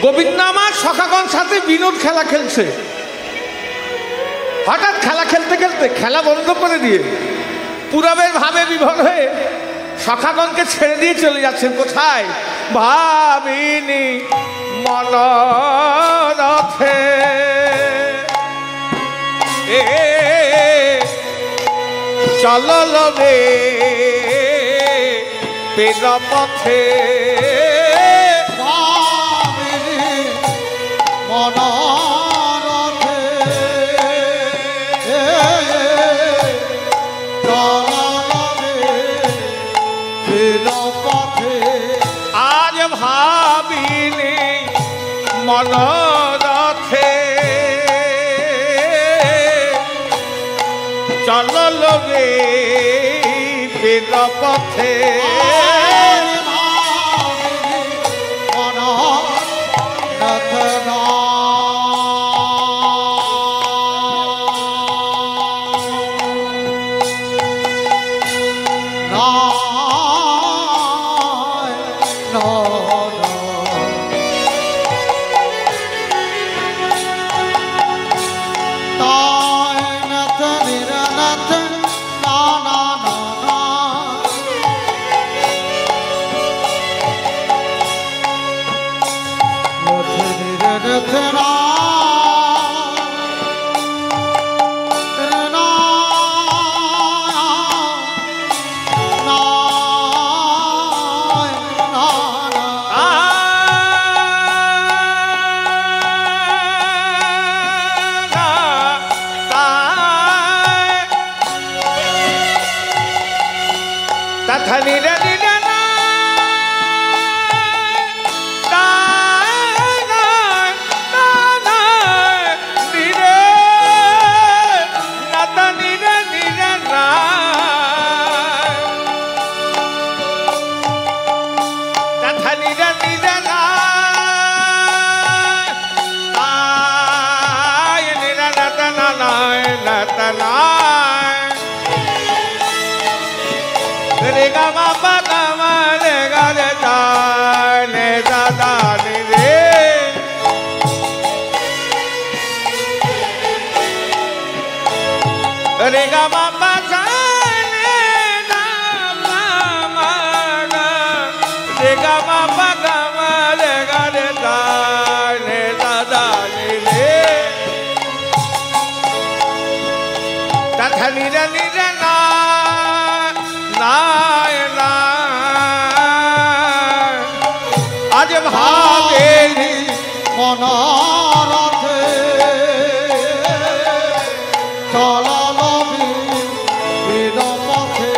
গোবিন্দ আমার সখাগণ সাথে বিনোদ খেলা খেলছে। হঠাৎ খেলা খেলতে খেলতে খেলা বন্ধ করে দিয়ে পুরবের ভাবে বিভোর হয়ে সখাগণকে ছেড়ে দিয়ে চলে যাচ্ছেন। কোথায়? ভাবিনি মনরথে চলল রে পের পথে আজ ভাবিনি মনরথে চলল রে পের পথে আজ ভাবিনি মনরথে চলল পের পথে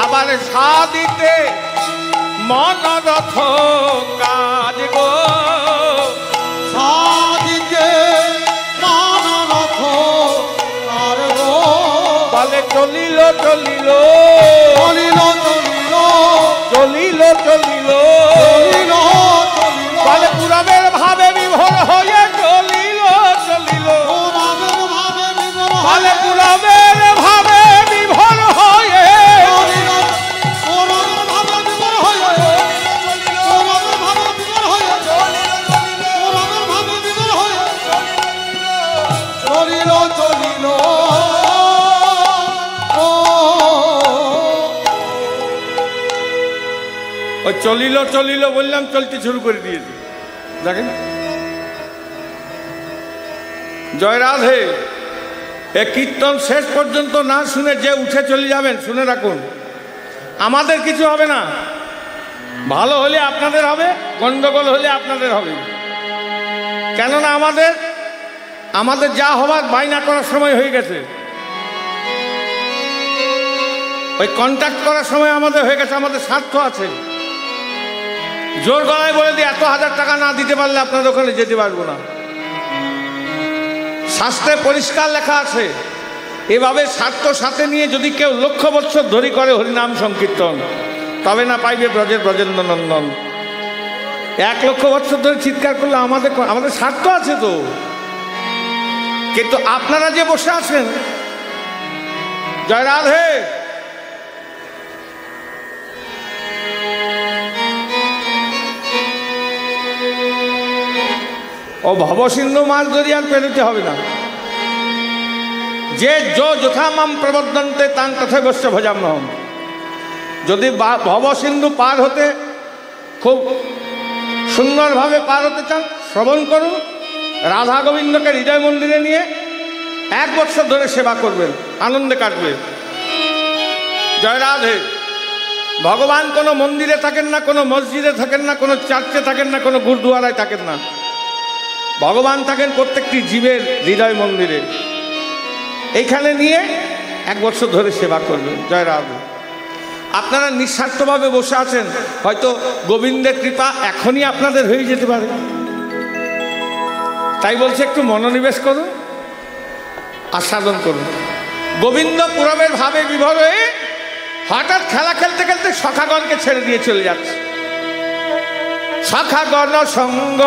আবার সাদিতে মনরথ কাজ গো সাদিতে মনরথ কাজ গো বলে চলিল চলিল চলিল চলিল চলিল চলিল বলে পুরবের ভাবে বিভোর হয়ে চলিল চলিল বলে পুরবের ভাবে বিভোর হয়ে চলিল চলিল ওই চলিল চলিল বললাম চলতে শুরু করে দিয়েছি। দেখেন জয় রাধে। এ কীর্তন শেষ পর্যন্ত না শুনে যে উঠে চলে যাবেন শুনে রাখুন, আমাদের কিছু হবে না। ভালো হলে আপনাদের হবে, গন্ডগোল হলে আপনাদের হবে। কেননা আমাদের যা হবার বাইনা করার সময় হয়ে গেছে, ওই কন্ট্যাক্ট করার সময় আমাদের হয়ে গেছে। আমাদের স্বার্থ আছে। জোর গলায় বলে দিয়ে 1,000 টাকা না দিতে পারলে আপনাদের ওখানে যেতে পারবো না। শাস্ত্রে পরিষ্কার লেখা আছে, এভাবে স্বার্থ সাথে নিয়ে যদি কেউ লক্ষ বৎসর ধরি করে হরিনাম সংকীর্তন, তবে না পাইবে ব্রজের ব্রজেন্দ্র নন্দন। 1 লক্ষ বৎসর ধরে চিৎকার করলে আমাদের স্বার্থ আছে তো। কিন্তু আপনারা যে বসে আছেন, জয় রাধে, ও ভবসিন্ধু মাছ ধরি আর পেরোতে হবে না। যে যথা মাম প্রবর্ধন্তে তাং তথা গোষ্ঠ ভজাম্যহম। যদি ভবসিন্ধু পার হতে খুব সুন্দরভাবে পার হতে চান, শ্রবণ করুন, রাধা গোবিন্দকে হৃদয় মন্দিরে নিয়ে 1 বছর ধরে সেবা করবেন, আনন্দে কাটবে। জয় রাধে। ভগবান কোনো মন্দিরে থাকেন না, কোনো মসজিদে থাকেন না, কোনো চার্চে থাকেন না, কোনো গুরুদুয়ারায় থাকেন না। ভগবান থাকেন প্রত্যেকটি জীবের হৃদয় মন্দিরে। এইখানে নিয়ে 1 বছর ধরে সেবা করবেন। জয় রাধে। আপনারা নিঃস্বার্থভাবে বসে আছেন, হয়তো গোবিন্দের কৃপা এখনই আপনাদের হয়ে যেতে পারে। তাই বলছে একটু মনোনিবেশ করুন, আস্বাদন করুন। গোবিন্দ পুরবের ভাবে বিভোর হয়ে হঠাৎ খেলা খেলতে খেলতে সখাগণকে ছেড়ে দিয়ে চলে যাচ্ছে। সখাগণ সঙ্গ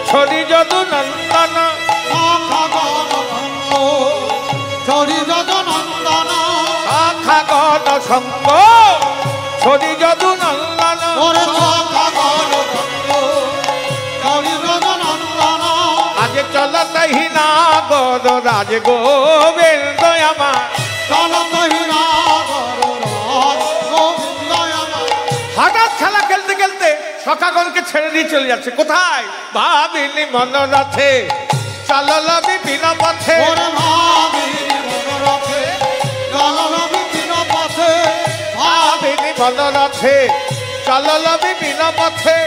ছড়ি যদু নন্দন, সখাগণ সঙ্গ ছড়ি যদু নন্দন। আজ চলতহি না গর রাজ গোবিন্দ আমার, হঠাৎ খেলা খেলতে খেলতে সখাগণকে ছেড়ে দিয়ে চলে যাচ্ছে। কোথায়? ভাবিনি মনোরথে চলল বিপিন পথে। ভাবিনি মনোরথে চলল বিপিন পথে।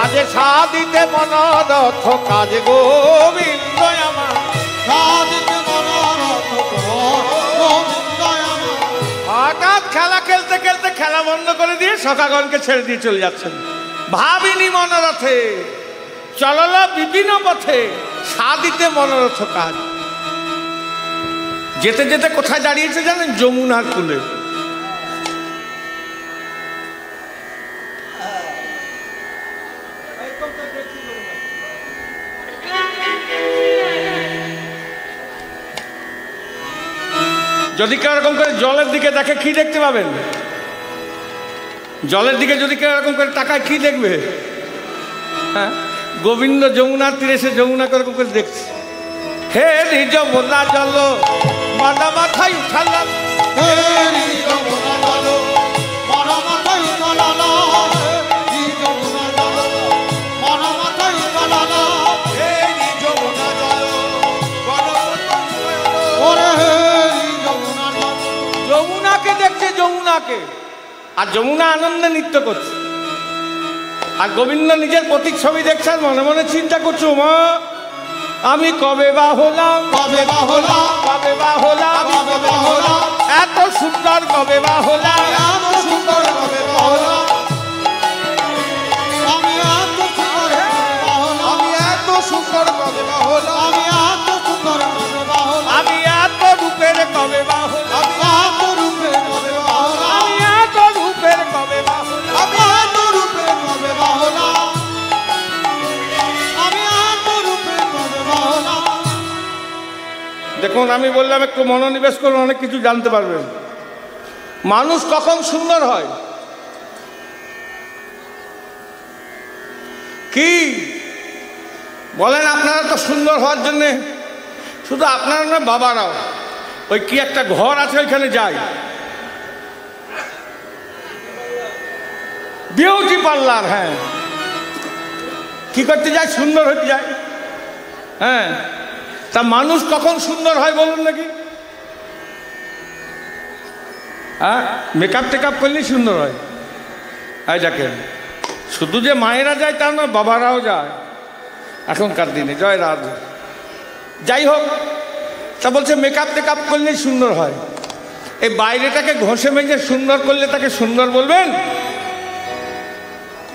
আজ সাধিতে মনোরথ কাজ গোবিন্দ আমার, হঠাৎ খেলা খেলতে খেলতে খেলা বন্ধ করে দিয়ে সখাগণকে ছেড়ে দিয়ে চলে যাচ্ছেন। ভাবিনি মনোরথে চলল বিভিন্ন পথে, সাধিতে মনোরথ কাজ। যেতে যেতে কোথায় দাঁড়িয়েছে জানেন? যমুনার কূলে। যদি কেউ এরকম করে জলের দিকে দেখে কি দেখতে পাবেন? জলের দিকে যদি কেউ এরকম করে তাকায় কি দেখবে? হ্যাঁ, গোবিন্দ যমুনার তীরে এসে যমুনাকে এরকম করে দেখছে। হে যমুনা জল মানা মাথায় উঠালাম, যমুনাকে দেখছে, যমুনাকে। আর যমুনা আনন্দে নৃত্য করছে, আর গোবিন্দ নিজের প্রতিচ্ছবি দেখছে, মনে মনে চিন্তা করছো, মা আমি কবে বা হলাম, কবে বা হলাম, কবে বা হলাম, কবে বা হলাম, এত সুন্দর কবে বা হলাম, এত সুন্দর কবে বা হলাম, আমি এত সুন্দর, আমি এত সুন্দর কবে বা হলাম, আমি এত সুন্দর কবে বা হলাম, আমি এত রূপের কবে বা হলাম, আমি এত রূপের কবে বা হলাম, আমি এত রূপের কবে বা হলাম, আমি এত রূপের কবে বা হলাম, আমি এত রূপের কবে বা হলাম। দেখুন, আমি বললাম একটু মনোনিবেশ করুন, অনেক কিছু জানতে পারবেন। মানুষ কখন সুন্দর হয়? কি বলেন? আপনারা তো সুন্দর হওয়ার জন্য, শুধু আপনারা না, বাবারাও ওই কি একটা ঘর আছে ওইখানে যায়, বিউটি পার্লার। হ্যাঁ, কি করতে যায়? সুন্দর হতে যায়। হ্যাঁ, তা মানুষ কখন সুন্দর হয় বলুন নাকি? হ্যাঁ, মেকআপ টেকআপ করলেই সুন্দর হয়। এই দেখেন, শুধু যে মায়েরা যায় তা নয়, বাবারাও যায় এখনকার দিনে। জয় রাধে। যাই হোক, তা বলছে মেকআপ টেকআপ করলেই সুন্দর হয়। এই বাইরেটাকে ঘষে মেজে সুন্দর করলে তাকে সুন্দর বলবেন?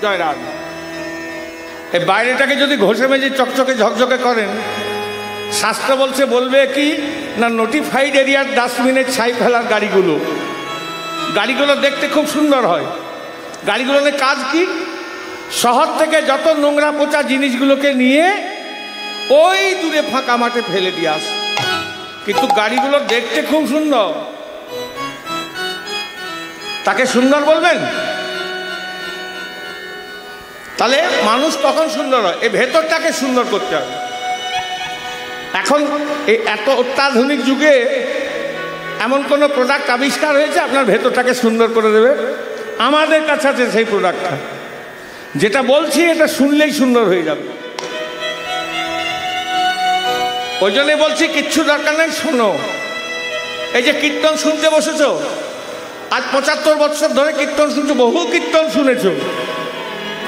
জয় রাধে। এই বাইরেটাকে যদি ঘষে মেজে চকচকে ঝকঝকে করেন, শাস্ত্র বলছে বলবে কি না, নোটিফাইড এরিয়ার ডাস্টবিনে ছাই ফেলার গাড়িগুলো দেখতে খুব সুন্দর হয়। গাড়িগুলোর কাজ কি? শহর থেকে যত নোংরা পচা জিনিসগুলোকে নিয়ে ওই দূরে ফাঁকা মাঠে ফেলে দিয়ে আসে, কিন্তু গাড়িগুলো দেখতে খুব সুন্দর। তাকে সুন্দর বলবেন? তাহলে মানুষ তখন সুন্দর হয়। এই ভেতরটাকে সুন্দর করতে হবে। এখন এই এত অত্যাধুনিক যুগে এমন কোনো প্রোডাক্ট আবিষ্কার হয়েছে আপনার ভেতরটাকে সুন্দর করে দেবে? আমাদের কাছে আছে সেই প্রোডাক্টটা। যেটা বলছি এটা শুনলেই সুন্দর হয়ে যাবে। ওই জন্য বলছি কিচ্ছু দরকার নেই, শোনো। এই যে কীর্তন শুনতে বসেছো, আজ 75 বছর ধরে কীর্তন শুনছো, বহু কীর্তন শুনেছো,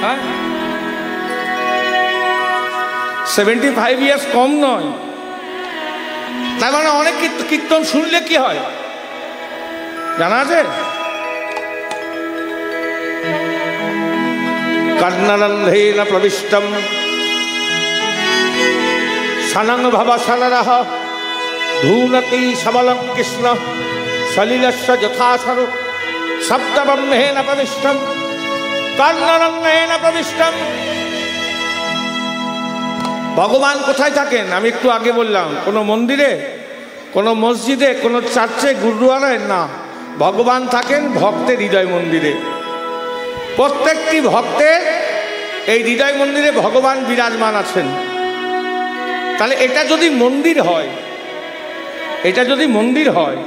হ্যাঁ? 75 ইয়ার্স কম নয়। তার মানে অনেক কীর্তন শুনলে কি হয় জানা আছে? কর্ণরন্ধ্রেণ প্রবিষ্টম সনং ভব সনরহ ধূনতি সবলং কৃষ্ণ সলিলস্য যথাসর শব্দব্রহ্মেণ প্রবিষ্টম কর্ণরন্ধ্রেণ প্রবিষ্টম। ভগবান কোথায় থাকেন? আমি একটু আগে বললাম, কোনো মন্দিরে, কোনো মসজিদে, কোনো চার্চে, গুরুদুয়ারায় না। ভগবান থাকেন ভক্তের হৃদয় মন্দিরে। প্রত্যেকটি ভক্তের এই হৃদয় মন্দিরে ভগবান বিরাজমান আছেন। তাহলে এটা যদি মন্দির হয়,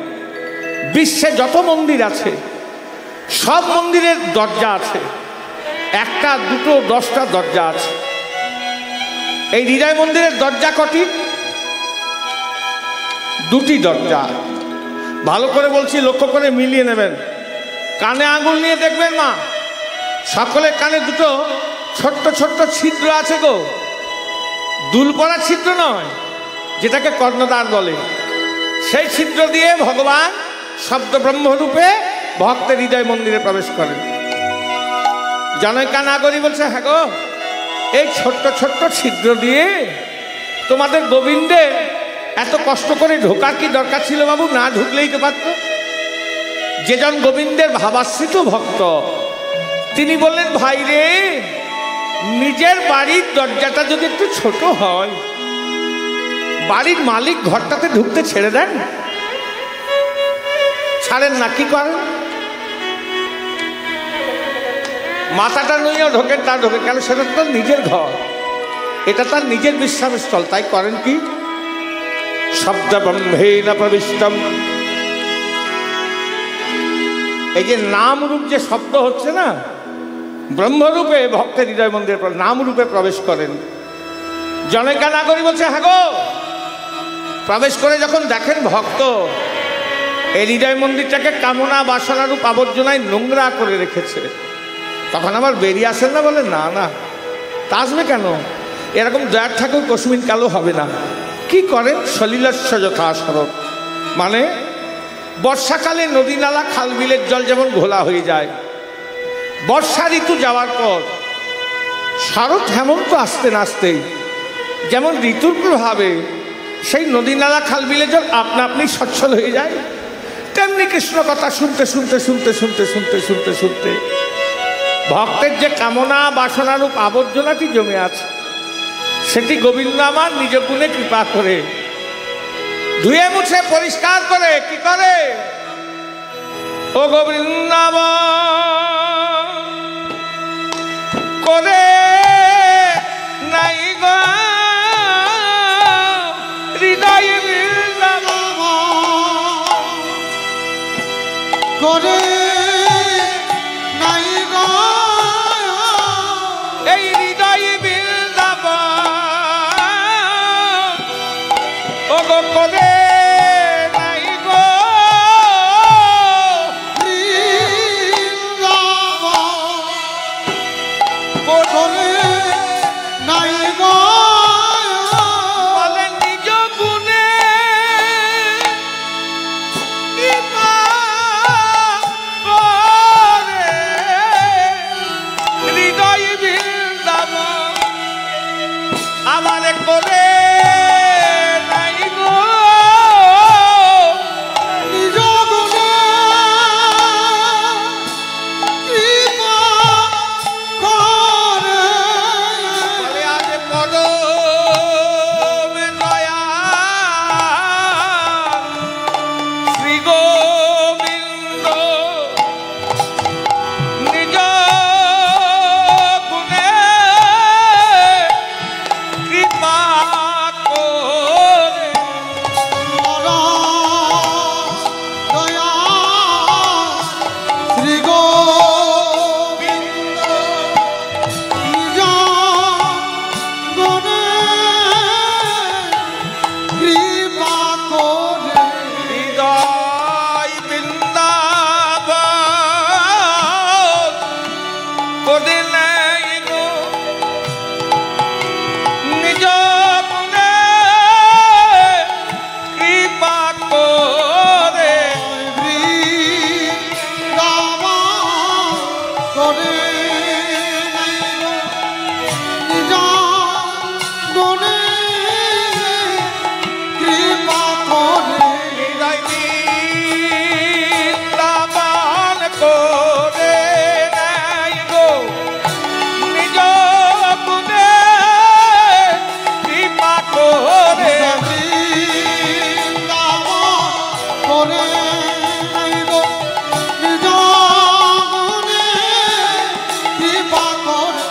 বিশ্বে যত মন্দির আছে সব মন্দিরের দরজা আছে, একটা দুটো 10টা দরজা আছে। এই হৃদয় মন্দিরের দরজা কটি? 2টি দরজা। ভালো করে বলছি, লক্ষ্য করে মিলিয়ে নেবেন। কানে আঙুল নিয়ে দেখবেন মা, সকলের কানে দুটো ছোট্ট ছোট্ট ছিদ্র আছে গো। দুল পড়া ছিদ্র নয়, যেটাকে কর্ণদ্বার বলে। সেই ছিদ্র দিয়ে ভগবান শব্দ ব্রহ্মরূপে ভক্তের হৃদয় মন্দিরে প্রবেশ করেন। জনৈকা নাগরী বলছে, হ্যাঁ গো, এই ছোট্ট ছোট্ট ছিদ্র দিয়ে তোমাদের গোবিন্দে এত কষ্ট করে ঢোকার কি দরকার ছিল বাবু? না ঢুকলেই তো পারত। যেজন গোবিন্দের ভাবাশ্রিত ভক্ত, তিনি বললেন, ভাই রে, নিজের বাড়ির দরজাটা যদি একটু ছোট হয়, বাড়ির মালিক ঘরটাতে ঢুকতে ছেড়ে দেন? ছাড়েন না। কি করেন? মাথাটা নইয়া ঢোকেন, তা ঢোকে কেন? সেটা তার নিজের ঘর, এটা তার নিজের বিশ্রামস্থল। তাই করেন কি? শব্দ ব্রহ্মেণ প্রবিষ্টম। এই যে নাম রূপ যে শব্দ হচ্ছে না, ব্রহ্মরূপে ভক্তের হৃদয় মন্দিরে নাম রূপে প্রবেশ করেন। জনৈকা নাগরী বলছে, হ্যাঁ গো, প্রবেশ করে যখন দেখেন ভক্ত এই হৃদয় মন্দিরটাকে কামনা বাসনারূপ আবর্জনায় নোংরা করে রেখেছে, তখন আবার বেরিয়ে আসেন না? বলে না না, তা আসবে কেন? এরকম দয়ার ঠাকুর কসমিন কালো হবে না। কি করেন? সলিলস্য যথাসর। মানে বর্ষাকালে নদী নালা খাল বিলের জল যেমন ঘোলা হয়ে যায়, বর্ষা ঋতু যাওয়ার পর শরৎ হেমন্ত আসতে না আসতেই যেমন ঋতুর প্রভাবে সেই নদী নালা খাল বিলের জল আপনা আপনি সচ্ছল হয়ে যায়, তেমনি কৃষ্ণ কথা শুনতে শুনতে শুনতে শুনতে শুনতে শুনতে শুনতে ভক্তের যে কামনা বাসনারূপ আবর্জনাটি জমে আছে, সেটি গোবিন্দ আমার নিজ গুণে কৃপা করে ধুয়ে মুছে পরিষ্কার করে কি করে? ও গোবিন্দ করে নাই গো হৃদয় করে নাই গো এই হৃদয় বৃন্দাবন। ও গো করে নাই গো করে নিজ গুণে কৃপা করে হৃদয় বৃন্দাবন করে নাই গো নিজ গুণে কৃপা করে করে নাই গো নিজ গুণে কৃপা করে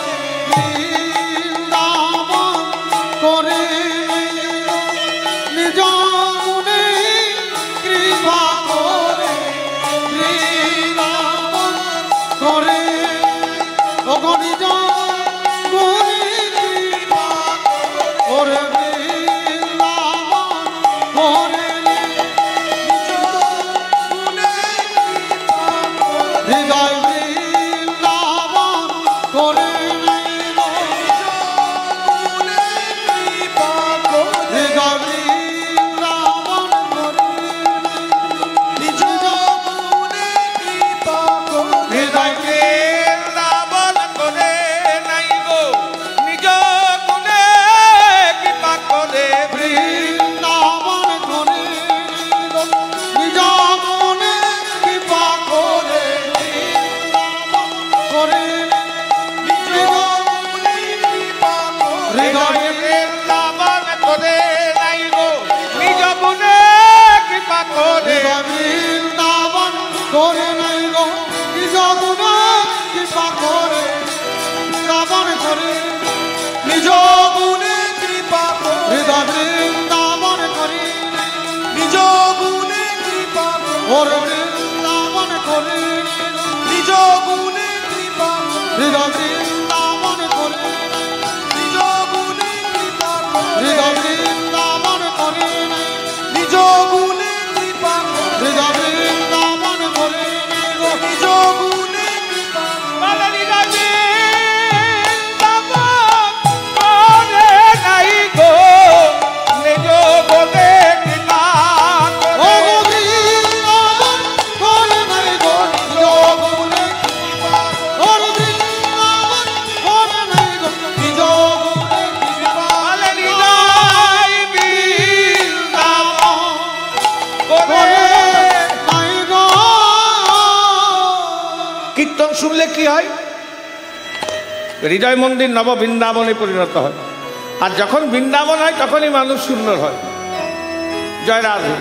বৃন্দাবন করে নিজ গুণে কৃপা করে বৃন্দাবন করে ওগো নিজ গুণে কৃপা করে বৃন্দাবন করে হৃদয় বৃন্দাবন করে হৃদয় বৃন্দাবন করে হৃদয় বৃন্দাবন করে নাই গো নিজ গুণে কৃপা করে বৃন্দাবন করে নিজ মনে কৃপা করে করে হৃদয় বৃন্দাবন করে নাই গো নিজ গুণে কৃপা করে বৃন্দাবন করে নাই গো নিজ গুণে কৃপা করে বৃন্দাবন করে নিজ গুণে কৃপা করে হৃদয় বৃন্দাবন করে নিজ গুণে কৃপা করে বৃন্দাবন করে নিজ গুণে কৃপা হৃদয় বৃন্দাবন করে নিজ গুণে কৃপা হৃদয় বৃন্দাবন করে নিজ গুণে কৃপা হৃদয় বৃন্দাবন করে নিজ গুণে কৃপা বলে হৃদয় বৃন্দাবন করে নাই গো নিজ গুণে কৃপা ও করে বৃন্দাবন করে নাই গো নিজ গুণে কৃপা ও বৃন্দাবন করে নাই গো নিজ গুণে কৃপা বলে হৃদয় বৃন্দাবন করে নাই গো কীর্তন শুনলে কি হয় হৃদয় মন্দির নব বৃন্দাবনে পরিণত হয় আর যখন বৃন্দাবন হয় তখনই মানুষ সুন্দর হয় জয় রাধে